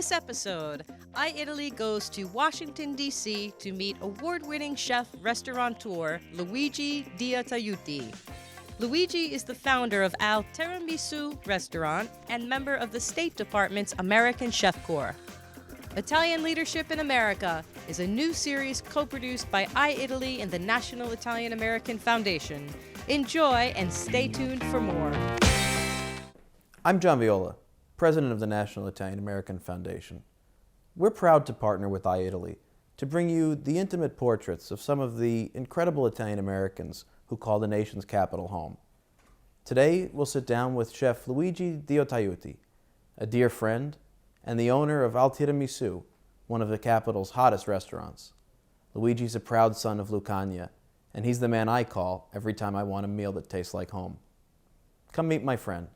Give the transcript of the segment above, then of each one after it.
this episode, i-Italy goes to Washington, D.C. to meet award-winning chef-restaurateur Luigi Diotaiuti. Luigi is the founder of i-Tiramisu restaurant and member of the State Department's American Chef Corps. Italian Leadership in America is a new series co-produced by i-Italy and the National Italian-American Foundation. Enjoy and stay tuned for more. I'm John Viola, President of the National Italian-American Foundation. We're proud to partner with i-Italy to bring you the intimate portraits of some of the incredible Italian-Americans who call the nation's capital home. Today, we'll sit down with Chef Luigi Diotaiuti, a dear friend and the owner of i-Tiramisu, one of the capital's hottest restaurants. Luigi's a proud son of Lucania, and he's the man I call every time I want a meal that tastes like home. Come meet my friend.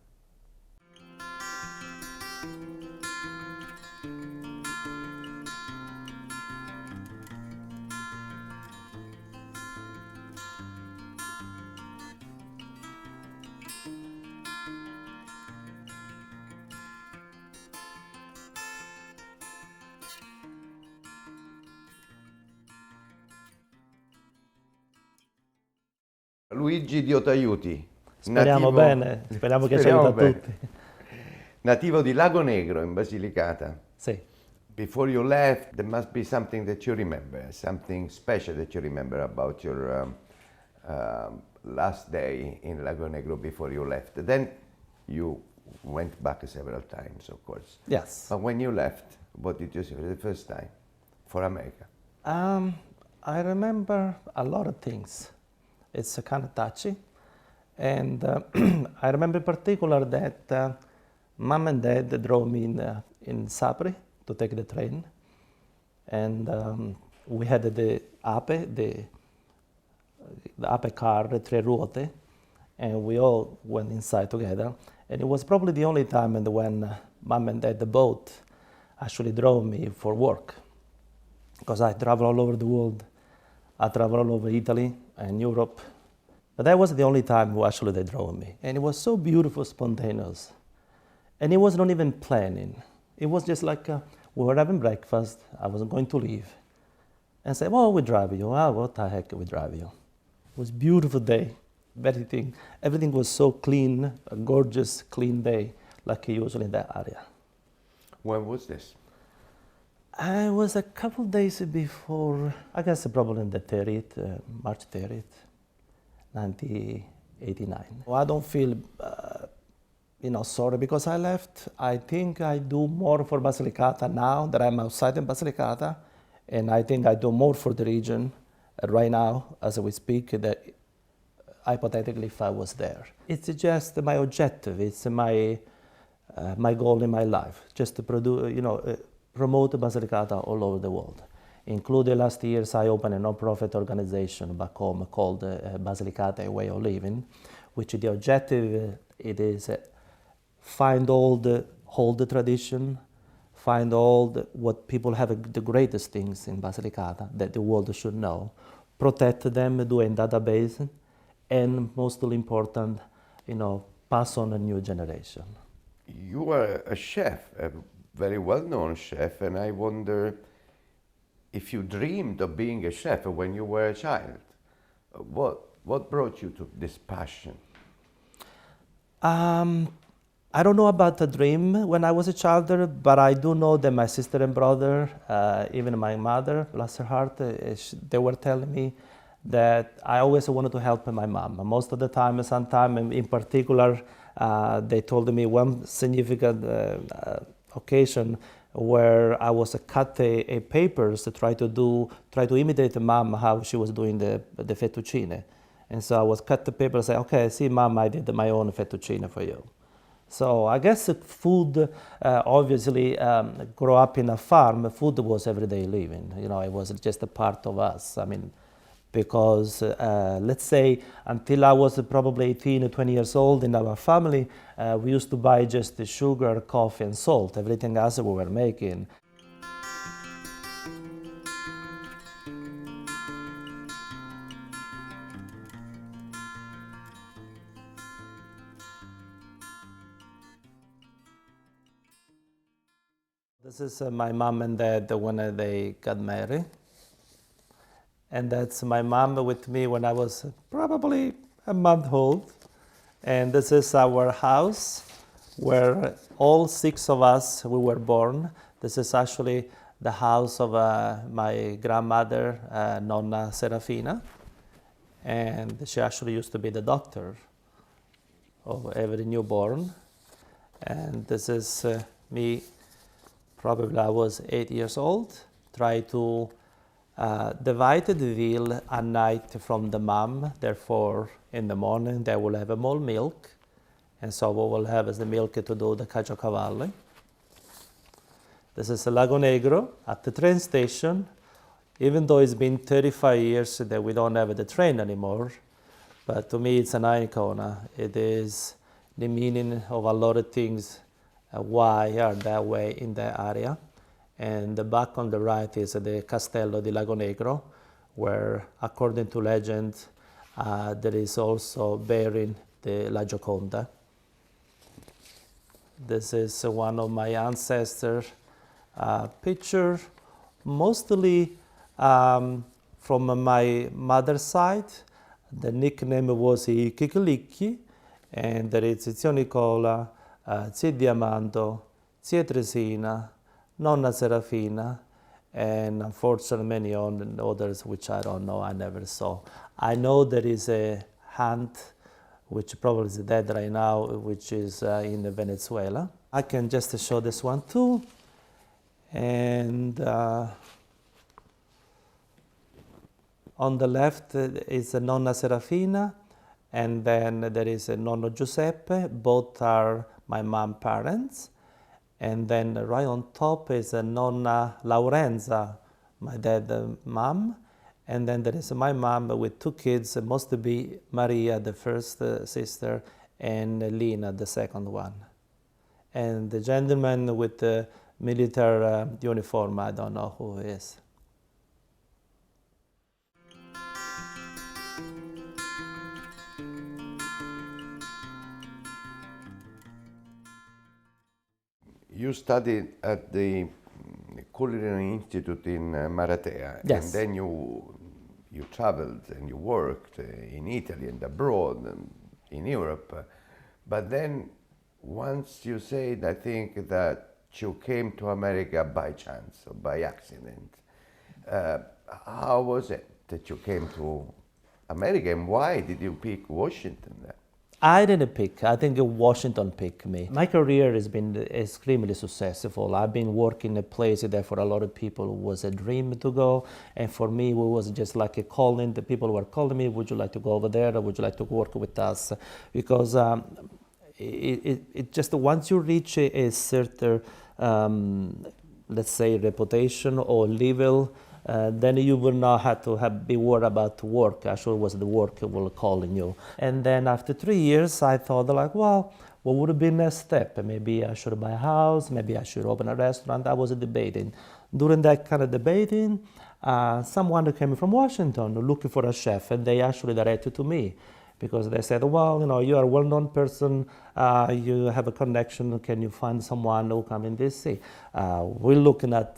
Luigi Diotaiuti. Speriamo bene, speriamo che ci aiuti a tutti. Nativo di Lagonegro in Basilicata. Sì. Before you left, there must be something that you remember, something special that you remember about your last day in Lagonegro before you left. Then you went back several times, of course. Yes. But when you left, what did you see for the first time for America? I remember a lot of things. It's kind of touchy. And I remember in particular that Mom and Dad drove me in Sapri to take the train. And we had the Ape car, the tre ruote, and we all went inside together. And it was probably the only time when Mom and Dad, the boat, actually drove me for work. Because I travel all over the world. I travel all over Italy and Europe. But that was the only time who actually they drove me. And it was so beautiful, spontaneous. And it was not even planning. It was just like we were having breakfast. I wasn't going to leave. And say, well, we drive you. Oh, what the heck, we drive you. It was a beautiful day. Everything was so clean, a gorgeous, clean day, like usually in that area. When was this? I was a couple days before, I guess probably on the 30th, March 30th, 1989. Well, I don't feel, sorry because I left. I think I do more for Basilicata now that I'm outside in Basilicata, and I think I do more for the region right now as we speak that hypothetically if I was there. It's just my objective. It's my goal in my life, just to produce, promote Basilicata all over the world. Including last years, I opened a non-profit organization back home called Basilicata, a Way of Living, which the objective it is hold the tradition, find what people have the greatest things in Basilicata that the world should know, protect them, do a database, and mostly important, pass on a new generation. You are a chef, a very well-known chef, and I wonder if you dreamed of being a chef when you were a child. What brought you to this passion? I don't know about the dream when I was a child, but I do know that my sister and brother, even my mother, bless her heart, they were telling me that I always wanted to help my mom. Most of the time, sometime in particular, they told me one significant occasion where I was cut a papers to try to imitate mom how she was doing the fettuccine. And so I was cut the paper and say, okay, see mom, I did my own fettuccine for you. So I guess food, obviously, grow up in a farm, food was everyday living. It was just a part of us. I mean, because let's say until I was probably 18 or 20 years old in our family, we used to buy just the sugar, coffee, and salt. Everything else we were making. This is my mom and dad when they got married. And that's my mom with me when I was probably a month old. And this is our house where all 6 of us, we were born. This is actually the house of my grandmother, Nonna Serafina. And she actually used to be the doctor of every newborn. And this is me, probably I was 8 years old, try to divide the veal at night from the mom. Therefore, in the morning, they will have more milk. And so what we'll have is the milk to do the caciocavalli. This is Lagonegro at the train station. Even though it's been 35 years that we don't have the train anymore, but to me it's an icon. It is the meaning of a lot of things, why are that way in that area. And the back on the right is the Castello di Lagonegro, where according to legend, there is also bearing the La Gioconda. This is one of my ancestors' picture, mostly from my mother's side. The nickname was i Chichilicchi, and there is Zio Nicola, Zia Diamando, Zia Tresina, Nonna Serafina, and unfortunately many others which I don't know, I never saw. I know there is a aunt which probably is dead right now, which is in Venezuela. I can just show this one too. And on the left is Nonna Serafina, and then there is a Nonno Giuseppe. Both are my mom's parents. And then right on top is a Nonna Laurenza, my dad's mom. And then there is my mom with 2 kids, must be Maria, the first sister, and Lina, the second one. And the gentleman with the military uniform, I don't know who he is. You studied at the Culinary Institute in Maratea, Yes. and then you traveled and you worked in Italy and abroad and in Europe. But then once you said, I think, that you came to America by chance or by accident. How was it that you came to America, and why did you pick Washington there? I didn't pick. I think Washington picked me. My career has been extremely successful. I've been working in a place that for a lot of people was a dream to go. And for me, it was just like a calling. The people were calling me, would you like to go over there? Or would you like to work with us? Because it just, once you reach a certain, let's say, reputation or level, then you will not have to be worried about work. Actually, it was the work will calling you. And then after 3 years, I thought like, well, what would have been next step? Maybe I should buy a house. Maybe I should open a restaurant. I was debating. During that kind of debating, someone came from Washington looking for a chef, and they actually directed to me. Because they said, well, you know, you are a well-known person, you have a connection, can you find someone who come in DC? We're looking at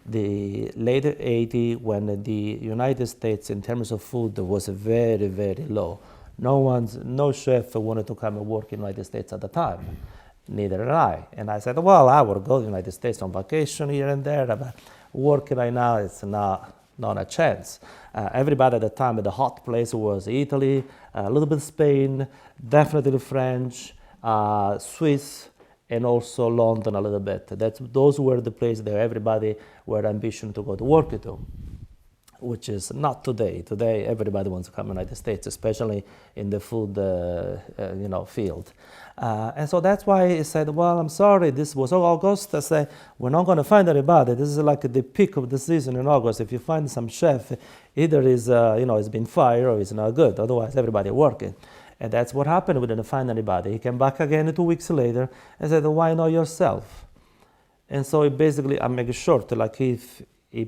the later 80s when the United States, in terms of food, was very, very low. No chef wanted to come and work in the United States at the time, neither did I. And I said, well, I will go to the United States on vacation here and there, but working right now, it's not a chance. Everybody at the time, the hot place was Italy, a little bit Spain, definitely French, Swiss, and also London a little bit. Those were the places that everybody were ambition to go to work to, which is not today. Today, everybody wants to come to the United States, especially in the food field. And so that's why I said, well, I'm sorry, this was August. I said, we're not going to find anybody. This is like the peak of the season in August. If you find some chef, either he's been fired or he's not good. Otherwise, everybody working. And that's what happened. We didn't find anybody. He came back again 2 weeks later and said, why not yourself? And so it basically, I make it short, like he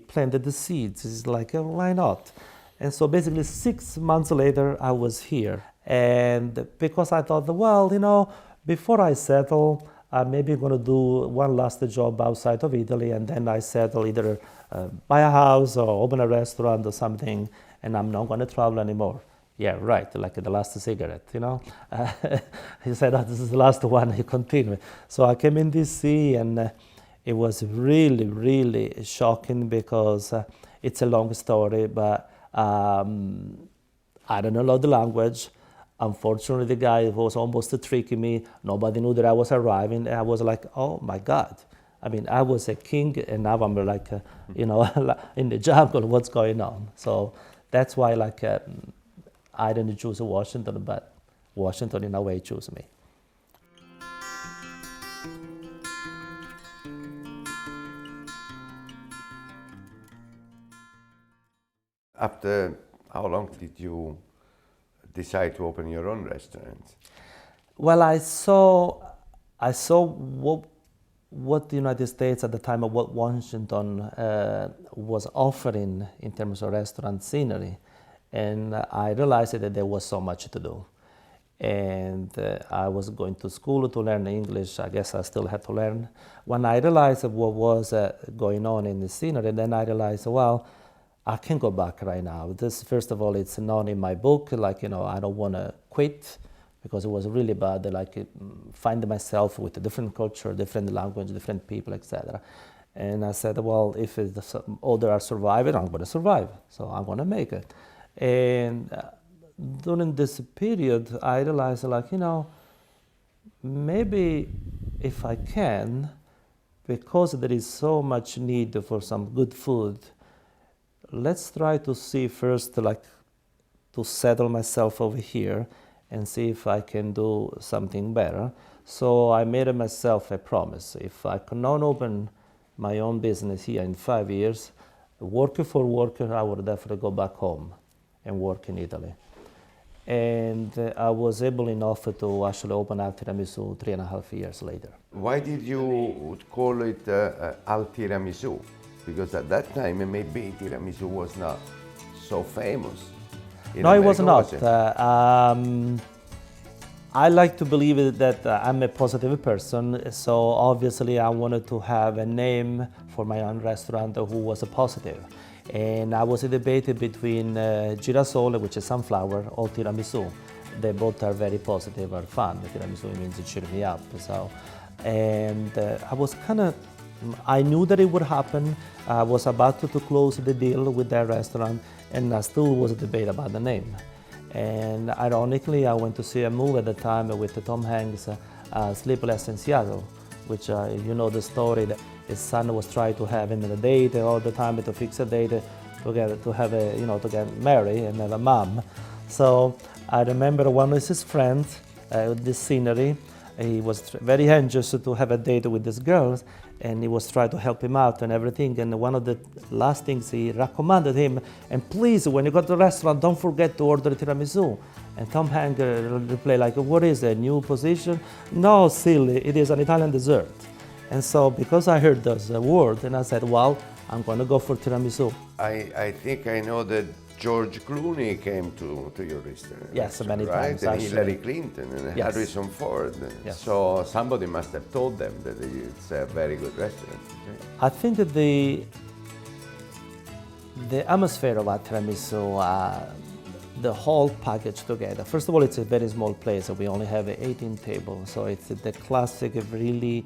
planted the seeds. It's like, why not? And so basically 6 months later, I was here. And because I thought, well, before I settle, I'm maybe going to do one last job outside of Italy, and then I settle either buy a house or open a restaurant or something, and I'm not going to travel anymore. Yeah, right, like the last cigarette, you know. He said, oh, this is the last one, he continued. So I came in DC, and it was really, really shocking because it's a long story, but I don't know the language. Unfortunately, the guy was almost tricking me. Nobody knew that I was arriving. And I was like, oh my God. I mean, I was a king, and now I'm like, you know, in the jungle, what's going on? So that's why, like, I didn't choose Washington, but Washington in a way chose me. After how long did you decide to open your own restaurant? Well, I saw what the United States at the time of what Washington was offering in terms of restaurant scenery, and I realized that there was so much to do. And I was going to school to learn English. I guess I still had to learn. When I realized what was going on in the scenery, then I realized, well, I can't go back right now. This, first of all, it's not in my book. Like, you know, I don't want to quit because it was really bad. Like, find myself with a different culture, different language, different people, etc. And I said, well, if the other are surviving, I'm going to survive. So I'm going to make it. And during this period, I realized, like, you know, maybe if I can, because there is so much need for some good food, let's try to see first, like, to settle myself over here and see if I can do something better. So I made myself a promise. If I cannot open my own business here in 5 years, worker for worker, I would definitely go back home and work in Italy. And I was able enough to actually open i-Tiramisu 3.5 years later. Why did you call it al-Tiramisu? Because at that time, maybe tiramisu was not so famous. No, it was not. I like to believe that I'm a positive person, so obviously I wanted to have a name for my own restaurant who was a positive. And I was debated between girasole, which is sunflower, or tiramisu. They both are very positive or fun. Tiramisu means it cheer me up. So, and I was I knew that it would happen. I was about to close the deal with that restaurant, and I still was a debate about the name. And ironically, I went to see a movie at the time with Tom Hanks, Sleepless in Seattle, which you know the story that his son was trying to have him in a date all the time to fix a date to have a, you know, to get married and have a mom. So I remember one of his friends, this scenery. He was very anxious to have a date with this girl, and he was trying to help him out and everything. And one of the last things he recommended him, and please, when you go to the restaurant, don't forget to order tiramisu. And Tom Hanks replied like, what is a new position? No, silly, it is an Italian dessert. And so because I heard those words, and I said, well, I'm going to go for tiramisu. I think I know that George Clooney came to your restaurant. Yes, many right? times. And actually. Hillary Clinton and Yes. Harrison Ford. Yes. So somebody must have told them that it's a very good restaurant. I think that the atmosphere of tiramisu, the whole package together. First of all, it's a very small place. So we only have 18 tables. So it's the classic, really,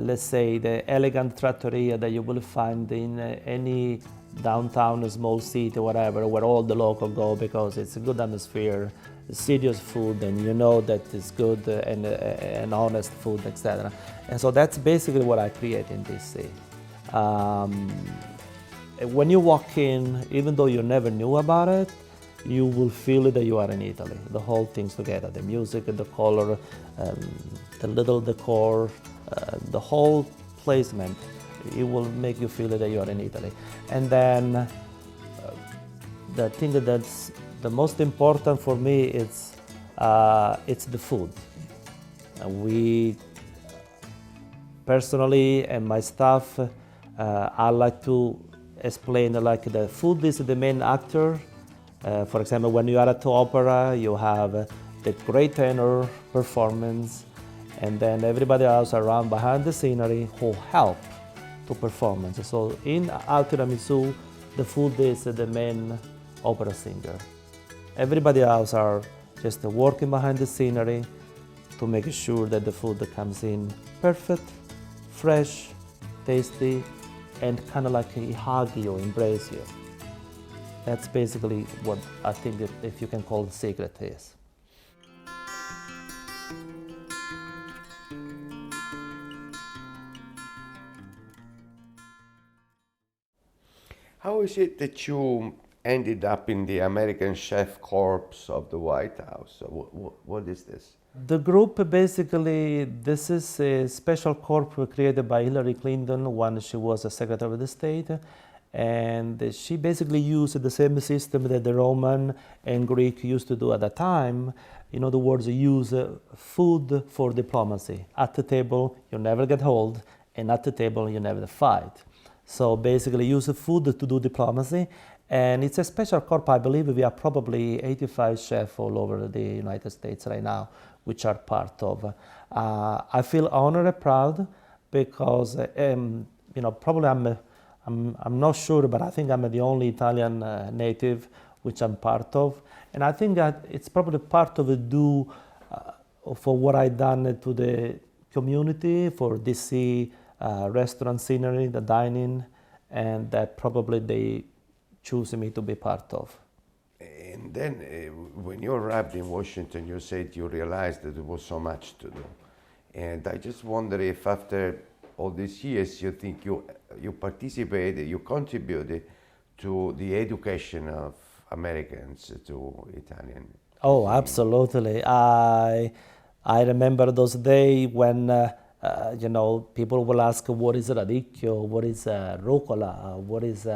let's say, the elegant trattoria that you will find in any downtown, a small city, whatever, where all the locals go because it's a good atmosphere, serious food, and you know that it's good and honest food, etc. And so that's basically what I create in DC. When you walk in, even though you never knew about it, you will feel that you are in Italy. The whole thing's together, the music, the color, the little decor, the whole placement. It will make you feel that you are in Italy. And then the thing that's the most important for me is it's the food. We personally and my staff, I like to explain like the food is the main actor. For example, when you are at the opera, you have the great tenor performance, and then everybody else around behind the scenery who help to performance. So in i-Tiramisu, the food is the main opera singer. Everybody else are just working behind the scenery to make sure that the food comes in perfect, fresh, tasty, and kind of like hug you, embrace you. That's basically what I think, if you can call the secret is. How is it that you ended up in the American Chef Corps of the White House? What is this? The group, basically, this is a special corps created by Hillary Clinton when she was a Secretary of the State. And she basically used the same system that the Roman and Greek used to do at the time. In other words, use food for diplomacy. At the table, you never get hold, and at the table, you never fight. So basically, use food to do diplomacy. And it's a special corps. I believe we are probably 85 chefs all over the United States right now, which are part of. I feel honored and proud because, probably I'm not sure, but I think I'm the only Italian native which I'm part of. And I think that it's probably part of the due for what I've done to the community, for DC restaurant scenery, the dining, and that probably they choose me to be part of. And then when you arrived in Washington, you said you realized that there was so much to do. And I just wonder if after all these years, you think you participated, you contributed to the education of Americans to Italian. Oh, absolutely. I remember those days when people will ask, what is radicchio, what is rucola, what is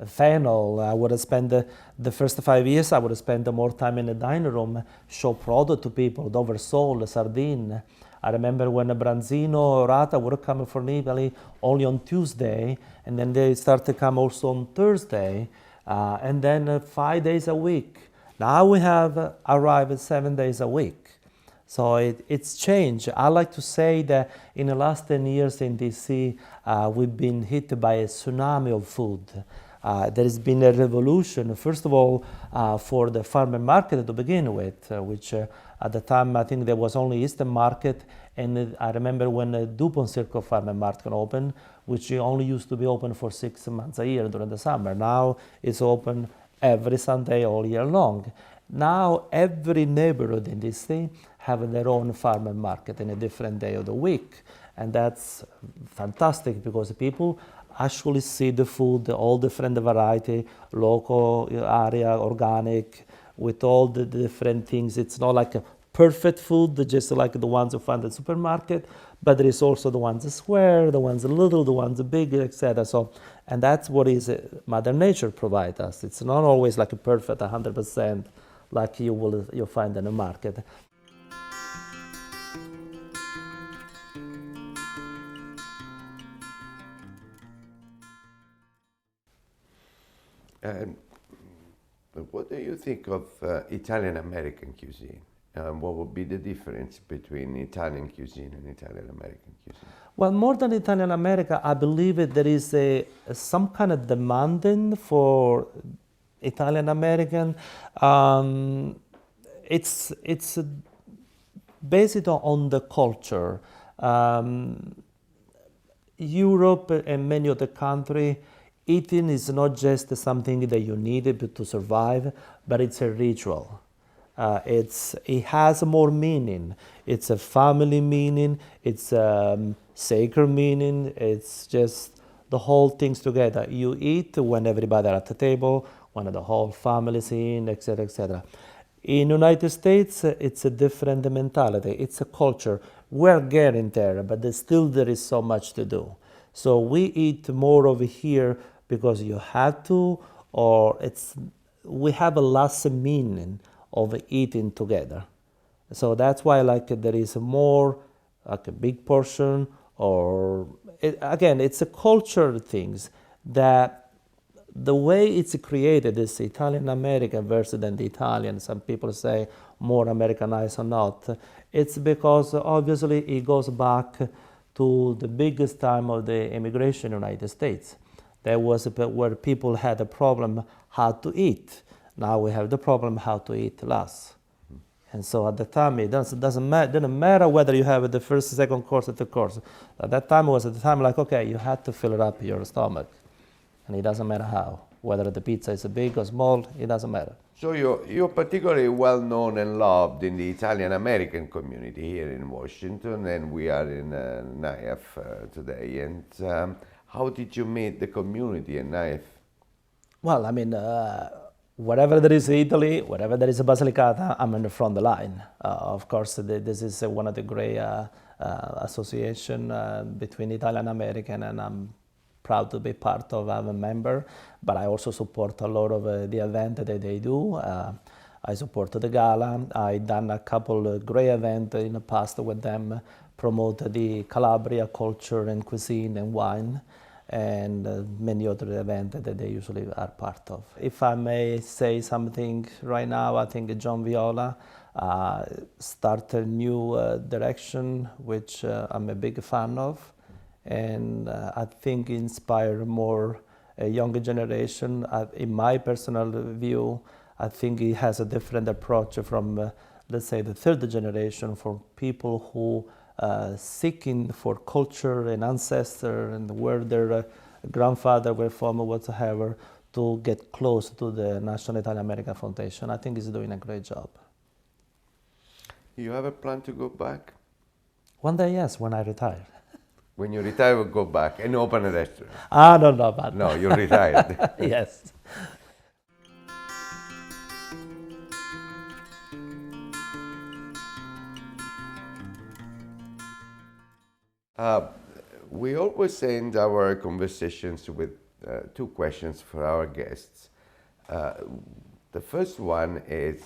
fennel. I would spend the first 5 years, I would spend more time in the dining room, show product to people, Dover sole, sardine. I remember when branzino, rata would come from Italy only on Tuesday, and then they start to come also on Thursday, and then 5 days a week. Now we have arrived 7 days a week. So it's changed. I like to say that in the last 10 years in DC, we've been hit by a tsunami of food. There has been a revolution, first of all, for the farmer market to begin with, which at the time I think there was only Eastern Market, and I remember when the Dupont Circle Farmer Market opened, which only used to be open for 6 months a year during the summer. Now it's open every Sunday all year long. Now every neighborhood in DC have their own farmer market in a different day of the week, and that's fantastic because people actually see the food, all different variety, local area, organic, with all the different things. It's not like a perfect food, just like the ones you find at the supermarket, but there is also the ones square, the ones little, the ones big, etc. So, and that's what is Mother Nature provide us. It's not always like a perfect 100% like you'll find in the market. What do you think of Italian-American cuisine? What would be the difference between Italian cuisine and Italian-American cuisine? Well, more than Italian-American, I believe there is some kind of demanding for Italian-American. It's based on the culture. Europe and many other countries, eating is not just something that you need to survive, but it's a ritual. It has more meaning. It's a family meaning, it's a sacred meaning, it's just the whole things together. You eat when everybody are at the table, when the whole family is in, etc., etc. In the United States, it's a different mentality. It's a culture. We're getting there, but there is so much to do. So we eat more over here because you have to, or we have a less meaning of eating together. So that's why there is more, like a big portion, or again, it's a culture things that the way it's created is Italian-American versus than the Italian. Some people say more Americanized or not. It's because obviously it goes back to the biggest time of the immigration in the United States. There was a bit where people had a problem how to eat. Now we have the problem how to eat less. And so at the time, it didn't matter whether you have the first, second course, or third course. At that time, it was at the time like, okay, you had to fill up your stomach. And it doesn't matter how. Whether the pizza is big or small, it doesn't matter. So you're particularly well known and loved in the Italian-American community here in Washington, and we are in NIAF today. And how did you meet the community in NIAF? Well, I mean, wherever there is Italy, wherever there is a Basilicata, I'm in the front line. Of course, this is one of the great association between Italian and American, and I'm proud to be part of. I'm a member, but I also support a lot of the events that they do. I support the gala. I've done a couple of great events in the past with them, promote the Calabria culture and cuisine and wine, and many other events that they usually are part of. If I may say something right now, I think John Viola started a new direction, which I'm a big fan of, and I think inspire more a younger generation. In my personal view, I think he has a different approach from, let's say, the third generation, for people who seeking for culture and ancestor and where their grandfather were from or whatsoever, to get close to the National Italian-American Foundation. I think he's doing a great job. You have a plan to go back? One day, yes, when I retire. When you retire, we'll go back and open a restaurant. I don't know about that. No, you're retired. Yes. We always end our conversations with two questions for our guests. The first one is,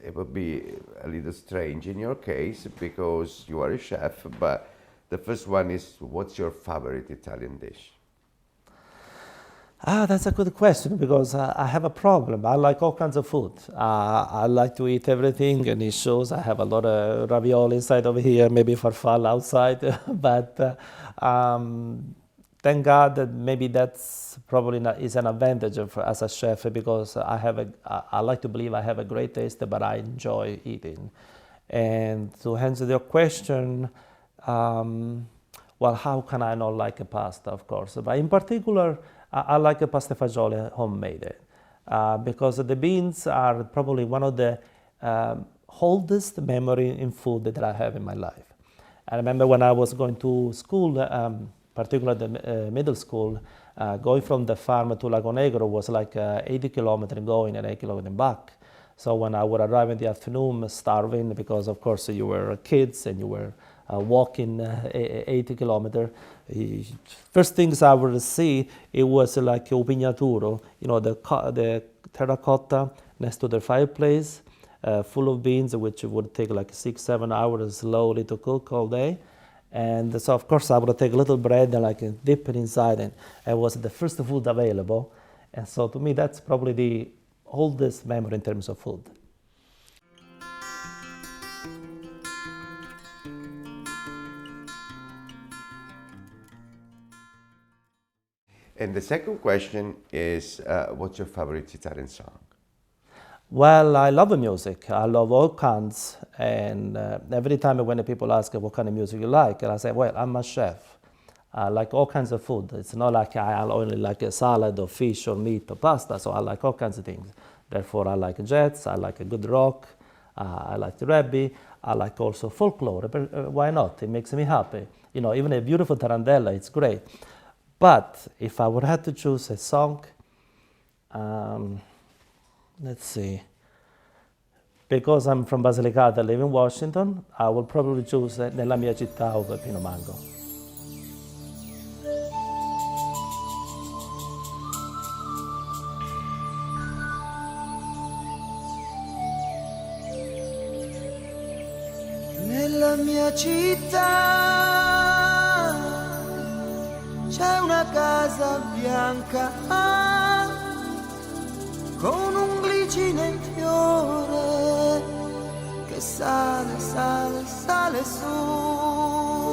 it would be a little strange in your case because you are a chef, but the first one is, what's your favorite Italian dish? That's a good question, because I have a problem. I like all kinds of food. I like to eat everything, and it shows. I have a lot of ravioli inside over here, maybe farfalle outside. But thank God that maybe that's probably not, is an advantage as a chef, because I like to believe I have a great taste, but I enjoy eating. And to answer your question, well, how can I not like a pasta, of course? But in particular, I like a pasta fagioli homemade, because the beans are probably one of the oldest memory in food that I have in my life. I remember when I was going to school, particularly the middle school, going from the farm to Lagonegro was like 80 kilometers going and 8 kilometers back. So when I would arrive in the afternoon, starving, because of course you were kids and you were walking 80 kilometers. First things I would see, it was like opinaturo, you know, the terracotta next to the fireplace, full of beans, which would take like 6-7 hours slowly to cook all day. And so of course I would take a little bread and like dip it inside, and it was the first food available. And so to me, that's probably the oldest memory in terms of food. And the second question is, what's your favorite Italian song? Well, I love music. I love all kinds. And every time when people ask what kind of music you like, and I say, well, I'm a chef. I like all kinds of food. It's not like I only like a salad or fish or meat or pasta, so I like all kinds of things. Therefore, I like jazz, I like a good rock, I like the rugby, I like also folklore. But, why not? It makes me happy. You know, even a beautiful tarantella, it's great. But if I would have to choose a song, let's see. Because I'm from Basilicata, live in Washington, I will probably choose Nella mia città of Pino Mango. Nella mia città c'è una casa bianca con un glicine in fiore sale, sale, sale su.